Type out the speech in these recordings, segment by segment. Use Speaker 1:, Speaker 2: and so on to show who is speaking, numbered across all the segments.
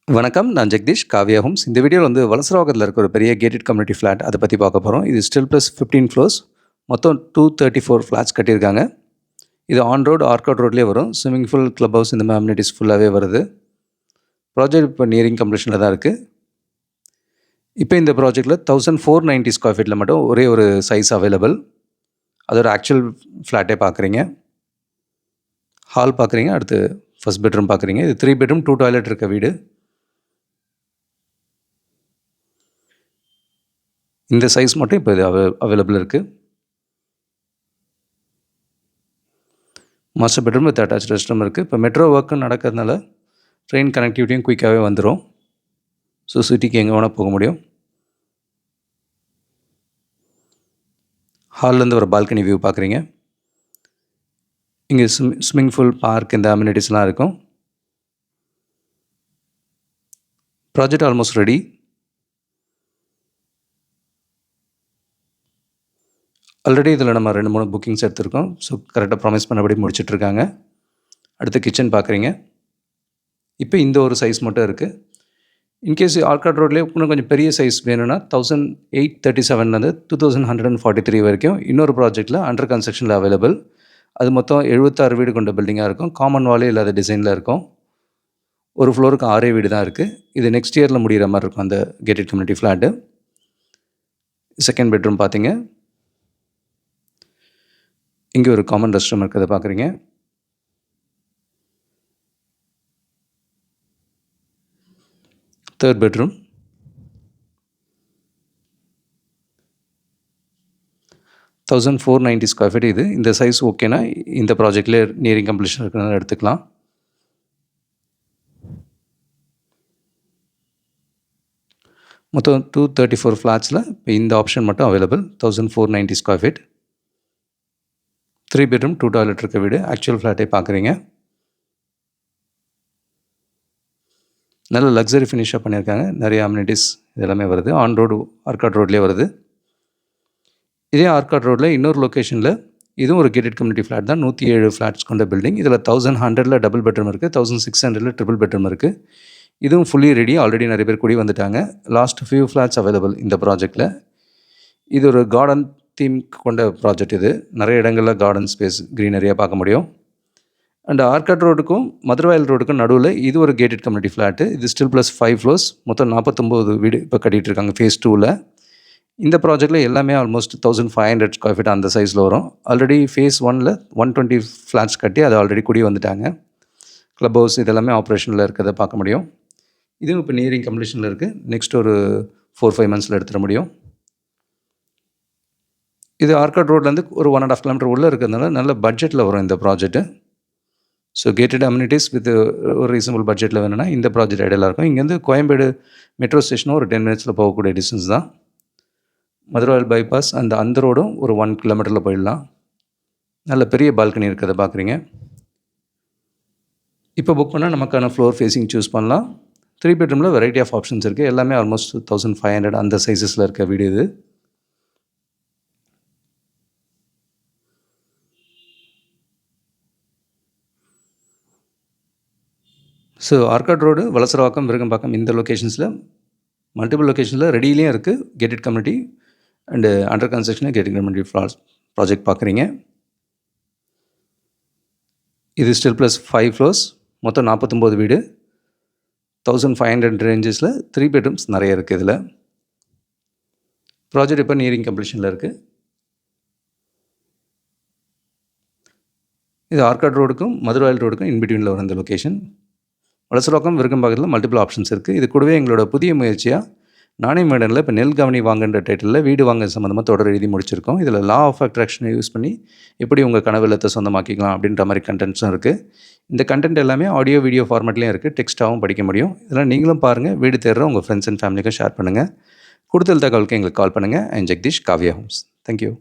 Speaker 1: வணக்கம். நான் ஜெகதீஷ், காவ்யா ஹோம்ஸ். இந்த வீடியோல வலசரவாக்கத்தில இருக்க ஒரு பெரிய கேட்டட் கம்யூனிட்டி ஃபிளாட் அத பத்தி பார்க்க போறோம். இது ஸ்டில் பிளஸ் 15 ஃப்ளோர்ஸ். மொத்தம் 234 ஃபிளாட்ஸ் கட்டியிருக்காங்க. இது ஆன் ரோட், ஆர்காட் ரோட்லயே வரும். ஸ்விம்மிங் பூல், கிளப் ஹவுஸ் இந்த மாரி அம்யூனிட்டீஸ் ஃபுல்லாவே வருது. ப்ராஜெக்ட் இப்போ நியரிங் கம்ப்ளீஷன்ல தான் இருக்கு. இப்போ இந்த ப்ராஜெக்ட்ல 1490 ஸ்கொயர் ஃபீட்ல மட்டும் ஒரே ஒரு சைஸ் அவைலபிள். அதோட ஆக்சுவல் ஃபிளாட்டே பார்க்குறீங்க. ஹால் பார்க்குறீங்க. அடுத்து ஃபர்ஸ்ட் பெட்ரூம் பார்க்குறீங்க. இது 3 பெட்ரூம் 2 டாய்லெட் இருக்க வீடு. இந்த சைஸ் மட்டும் இப்போ இது அவைலபிள் இருக்கு. Master bedroom with attach rest room இருக்குது. இப்போ மெட்ரோ ஒர்க்கு நடக்கிறதுனால ட்ரெயின் கனெக்டிவிட்டியும் குயிக்காகவே வந்துடும். ஸோ சிட்டிக்கு எங்கே வேணால் போக முடியும். ஹால்லேருந்து ஒரு பால்கனி வியூ பார்க்குறீங்க. இங்கே ஸ்விம்மிங் பூல், பார்க் இந்த அம்யூனிட்டிஸ்லாம் இருக்கும். Project almost ready. ஆல்ரெடி இதில் நம்ம 2-3 புக்கிங்ஸ் எடுத்திருக்கோம். ஸோ கரெக்டாக ப்ராமிஸ் பண்ணபடி முடிச்சிட்ருக்காங்க. அடுத்து கிச்சன் பார்க்குறீங்க. இப்போ இந்த ஒரு சைஸ் மட்டும் இருக்குது. இன்கேஸ் ஆர்காட் ரோட்லேயே இன்னும் கொஞ்சம் பெரிய சைஸ் வேணும்னா 1837 2143 வரைக்கும் இன்னொரு ப்ராஜெக்ட்டில் அண்டர் கன்ஸ்ட்ரக்ஷனில் அவைலபிள். அது மொத்தம் 76 வீடு கொண்ட பில்டிங்காக இருக்கும். காமன் வாலே இல்லாத டிசைனில் இருக்கும். ஒரு ஃப்ளோருக்கு 6 வீடு தான் இருக்குது. இது நெக்ஸ்ட் இயரில் முடிகிற மாதிரி இருக்கும் அந்த gated community flat. Second bedroom பார்த்தீங்க. இங்கே ஒரு காமன் ரெஸ்ட் ரூம் இருக்கிறத பார்க்குறீங்க. Third bedroom. $1490 square feet. இது இந்த சைஸ் ஓகேனா இந்த ப்ராஜெக்ட்லேயே நியரிங் கம்ப்ளீஷன் இருக்கிறனால எடுத்துக்கலாம். மொத்தம் 234 ஃப்ளாட்ஸில் இப்போ இந்த ஆப்ஷன் மட்டும் available. 1490 square feet. 3 bedroom 2 toilet இருக்க வீடு. ஆக்சுவல் ஃப்ளாட்டே பார்க்குறீங்க. நல்ல லக்ஸரி ஃபினிஷாக பண்ணியிருக்காங்க. நிறைய அம்யூனிட்டிஸ் இதெல்லாமே வருது. ஆன் ரோடு ஆர்காட் ரோட்லேயே வருது. இதே ஆர்காட் ரோட்டில் இன்னொரு லொக்கேஷனில் இதுவும் ஒரு கேட்டட் கம்யூனிட்டி ஃப்ளாட் தான். 107 ஃப்ளாட்ஸ் கொண்ட பில்டிங். இதில் 1100 டபுள் பெட்ரூம் இருக்குது. 1600 ட்ரிபிள் பெட்ரூம் இருக்குது. இதுவும் ஃபுல்லி ரெடி. ஆல்ரெடி நிறைய பேர் கூடி வந்துட்டாங்க. லாஸ்ட் ஃபியூ ஃப்ளாட்ஸ் அவைலபிள் இந்த ப்ராஜெக்டில். இது ஒரு கார்டன் தீம் கொண்ட ப்ராஜெக்ட். இது நிறைய இடங்களில் கார்டன் ஸ்பேஸ் க்ரீனரியாக பார்க்க முடியும். அண்ட் ஆர்காட் ரோடுக்கும் மதுரவாயல் ரோடுக்கும் நடுவில் இது ஒரு கேட்டட் கம்யூனிட்டி ஃப்ளாட்டு. இது ஸ்டில் ப்ளஸ் 5 ஃப்ளோர்ஸ். மொத்தம் 49 வீடு இப்போ கட்டிகிட்டு இருக்காங்க ஃபேஸ் 2ல். இந்த ப்ராஜெக்டில் எல்லாமே ஆல்மோஸ்ட் 1500 ஸ்கொயர் ஃபீட் அந்த சைஸில் வரும். ஆல்ரெடி ஃபேஸ் 1ல் 120 ஃப்ளாட்ஸ் கட்டி அது ஆல்ரெடி கூடி வந்துட்டாங்க. கிளப் ஹவுஸ் இதெல்லாமே ஆப்ரேஷனில் இருக்கிறத பார்க்க முடியும். இதுவும் இப்போ நியரிங் கம்ப்ளீஷனில் இருக்குது. நெக்ஸ்ட் ஒரு 4-5 மந்த்ஸில் எடுத்துட முடியும். இது ஆர்காட் ரோட்லேருந்து ஒரு 1.5 கிலோமீட்டர் உள்ளே இருக்கிறதுனால நல்ல பட்ஜெட்டில் வரும் இந்த project. So gated amenities with ஒரு ரீசனபிள் பட்ஜெட்டில் வேணும்னா இந்த ப்ராஜெக்ட் ஐடியலாக இருக்கும். இங்கேருந்து கோயம்பேடு மெட்ரோ ஸ்டேஷனும் ஒரு 10 மினிட்ஸில் போகக்கூடிய டிஸ்டன்ஸ் தான். மதுரவாயல் பைபாஸ் அந்த ரோடும் ஒரு 1 கிலோமீட்டரில் போயிடலாம். நல்ல பெரிய பால்கனி இருக்கிறத பார்க்குறீங்க. இப்போ புக் பண்ணால் நமக்கான ஃப்ளோர் ஃபேஸிங் சூஸ் பண்ணலாம். 3 பெட்ரூமில் வெரைட்டி ஆஃப் ஆப்ஷன்ஸ் இருக்குது. எல்லாமே ஆல்மோஸ்ட் 1500 அந்த சைஸஸில் இருக்க வீடு இது. ஸோ ஆர்காட் ரோடு, வலசரவாக்கம், விருகம்பாக்கம் இந்த லொக்கேஷன்ஸில் மல்டிபிள் லொக்கேஷனில் ரெடியிலையும் இருக்குது கேட்டட் கம்யூனிட்டி அண்டு அண்டர் கன்ஸ்ட்ரக்ஷனில் கேட்டட் கம்யூனிட்டி ப்ராஜெக்ட் பார்க்குறீங்க. இது ஸ்டில் ப்ளஸ் 5 ஃப்ளோர்ஸ். மொத்தம் 49 வீடு. 1500 ரேஞ்சஸில் 3 பெட்ரூம்ஸ் நிறைய இருக்குது இதில். ப்ராஜெக்ட் இப்போ நியரிங் கம்ப்ளீஷனில் இருக்குது. இது ஆர்காட் ரோடுக்கும் மதுரவாயல் ரோடுக்கும் இன்பிட்வீனில் வரும் இந்த லொக்கேஷன். வலசரவாக்கம், விருகம்பாக்கத்தில் மல்டிபிள் ஆப்ஷன்ஸ் இருக்குது. இது கூடவே எங்களோட புதிய முயற்சியாக நானே மேடனில் இப்போ நெல் கவனி வாங்குன்ற டைட்டிலில் வீடு வாங்க சம்மந்தமாக தொடர் எழுதி முடிச்சிருக்கோம். இதில் லா ஆஃப் அட்ராக்ஷனை யூஸ் பண்ணி எப்படி உங்கள் கனவு இல்லத்தை சொந்தமாக்கிக்கலாம் அப்படின்ற மாதிரி கண்டென்ட்ஸும் இருக்குது. இந்த கண்டென்ட் எல்லாமே ஆடியோ வீடியோ ஃபார்மேட்லேயும் இருக்குது. டெக்ஸ்ட்டாகவும் படிக்க முடியும். இதெல்லாம் நீங்களும் பாருங்கள். வீடு தேடுற உங்கள் ஃப்ரெண்ட்ஸ் அண்ட் ஃபேமிலிக்கும் ஷேர் பண்ணுங்கள். கூடுதல் தகவலுக்கு எங்களுக்கு கால் பண்ணுங்கள். I'm Jagadish, Kavya homes. Thank you.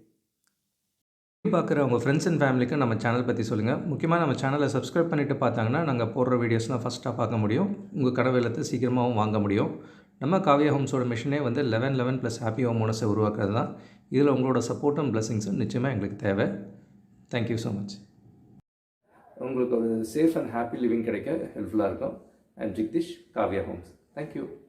Speaker 2: பார்க்குற உங்கள் ஃப்ரெண்ட்ஸ் அண்ட் ஃபேமிலிக்கு நம்ம சேனல் பற்றி சொல்லுங்கள். முக்கியமாக நம்ம சேனலை சப்ஸ்கிரைப் பண்ணிவிட்டு பார்த்தாங்கன்னா நாங்கள் போடுற வீடியோஸ்லாம் ஃபஸ்ட்டாக பார்க்க முடியும். உங்கள் கனவு இல்லத்தை சீக்கிரமாகவும் வாங்க முடியும். நம்ம காவ்யா ஹோம்ஸோட மிஷனே 11 ப்ளஸ் ஹாப்பி ஹோம் ஓனர்ஸை உருவாக்குறது தான். இதில் உங்களோட சப்போர்ட்டும் பிளெஸிங்ஸும் நிச்சயமாக எங்களுக்கு தேவை. Thank you so much.
Speaker 1: உங்களுக்கு ஒரு சேஃப் அண்ட் ஹாப்பி லிவிங் கிடைக்க ஹெல்ப்ஃபுல்லாக இருக்கும். I am Jigdish, Kavya Homes. Thank you.